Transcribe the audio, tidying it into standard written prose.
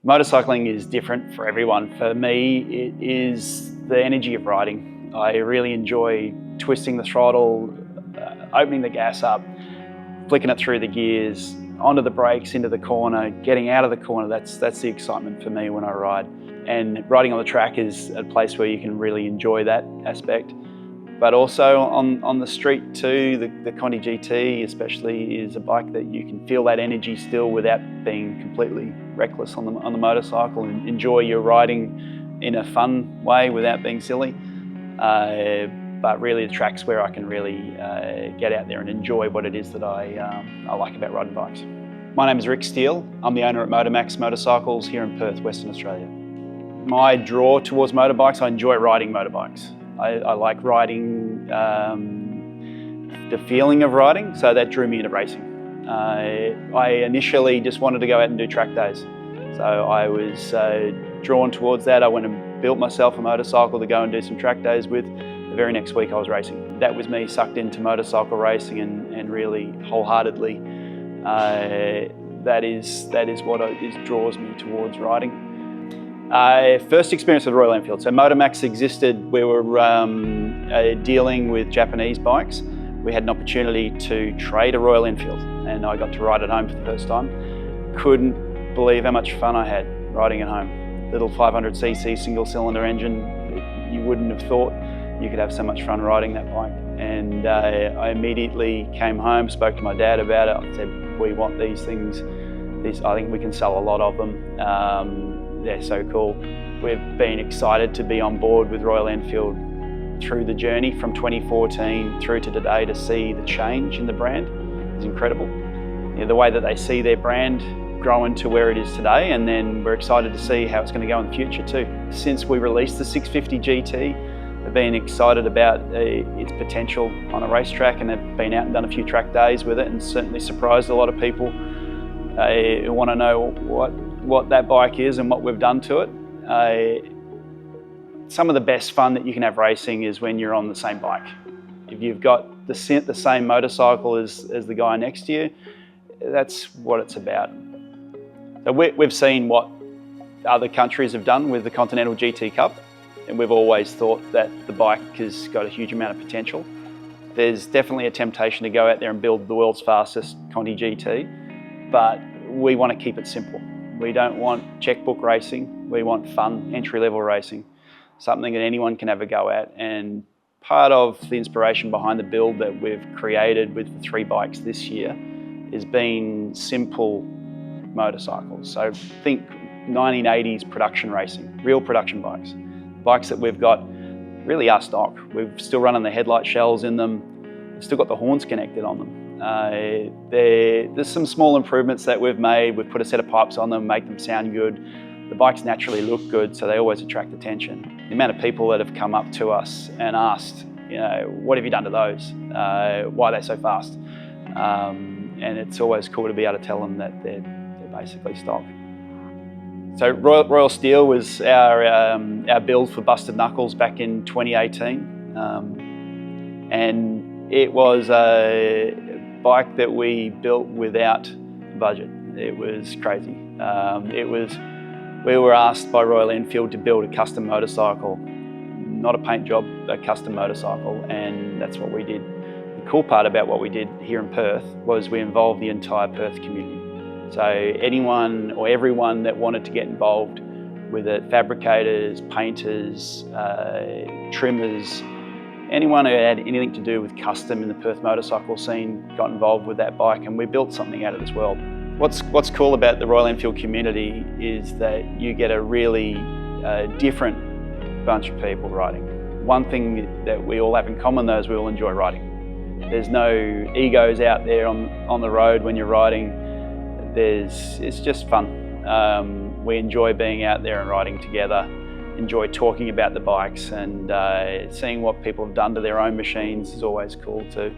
Motorcycling is different for everyone. For me, it is the energy of riding. I really enjoy twisting the throttle, opening the gas up, flicking it through the gears, onto the brakes, into the corner, getting out of the corner. That's the excitement for me when I ride. And riding on the track is a place where you can really enjoy that aspect. But also on the street too, the Conti GT especially is a bike that you can feel that energy still without being completely reckless on the motorcycle, and enjoy your riding in a fun way without being silly. But really the track's where I can really get out there and enjoy what it is that I like about riding bikes. My name is Ric Steel. I'm the owner at MotoMAX Motorcycles here in Perth, Western Australia. My draw towards motorbikes, I enjoy riding motorbikes. I like riding, the feeling of riding, so that drew me into racing. I initially just wanted to go out and do track days. So I was drawn towards that. I went and built myself a motorcycle to go and do some track days with. The very next week I was racing. That was me sucked into motorcycle racing and really wholeheartedly, that is what draws me towards riding. First experience with Royal Enfield. So MotoMAX existed, we were dealing with Japanese bikes. We had an opportunity to trade a Royal Enfield and I got to ride at home for the first time. Couldn't believe how much fun I had riding at home. Little 500cc single cylinder engine, you wouldn't have thought you could have so much fun riding that bike. And I immediately came home, spoke to my dad about it. I said, we want these things. I think we can sell a lot of them. They're so cool. We've been excited to be on board with Royal Enfield through the journey from 2014 through to today. To see the change in the brand is incredible. The way that they see their brand growing to where it is today, and then we're excited to see how it's going to go in the future too. Since we released the 650 GT, I've been excited about its potential on a racetrack, and have been out and done a few track days with it, and certainly surprised a lot of people who want to know what that bike is and what we've done to it. Some of the best fun that you can have racing is when you're on the same bike. If you've got the same motorcycle as the guy next to you, that's what it's about. So we've seen what other countries have done with the Continental GT Cup, and we've always thought that the bike has got a huge amount of potential. There's definitely a temptation to go out there and build the world's fastest Conti GT, but we want to keep it simple. We don't want checkbook racing, we want fun, entry-level racing, something that anyone can have a go at. And part of the inspiration behind the build that we've created with the 3 bikes this year has been simple motorcycles. So think 1980s production racing, real production bikes. Bikes that we've got really are stock. We're still running the headlight shells in them, we've still got the horns connected on them. There's some small improvements that we've made. We've put a set of pipes on them, make them sound good. The bikes naturally look good, so they always attract attention. The amount of people that have come up to us and asked, what have you done to those? Why are they so fast? And it's always cool to be able to tell them that they're basically stock. So Royal Steel was our build for Busted Knuckles back in 2018. And it was a bike that we built without budget. It was crazy. We were asked by Royal Enfield to build a custom motorcycle, not a paint job, a custom motorcycle, and that's what we did. The cool part about what we did here in Perth was we involved the entire Perth community. So anyone or everyone that wanted to get involved with it, fabricators, painters, trimmers, anyone who had anything to do with custom in the Perth motorcycle scene got involved with that bike, and we built something out of it as well. What's cool about the Royal Enfield community is that you get a really different bunch of people riding. One thing that we all have in common though is we all enjoy riding. There's no egos out there on the road when you're riding. It's just fun. We enjoy being out there and riding together, enjoy talking about the bikes, and seeing what people have done to their own machines is always cool too.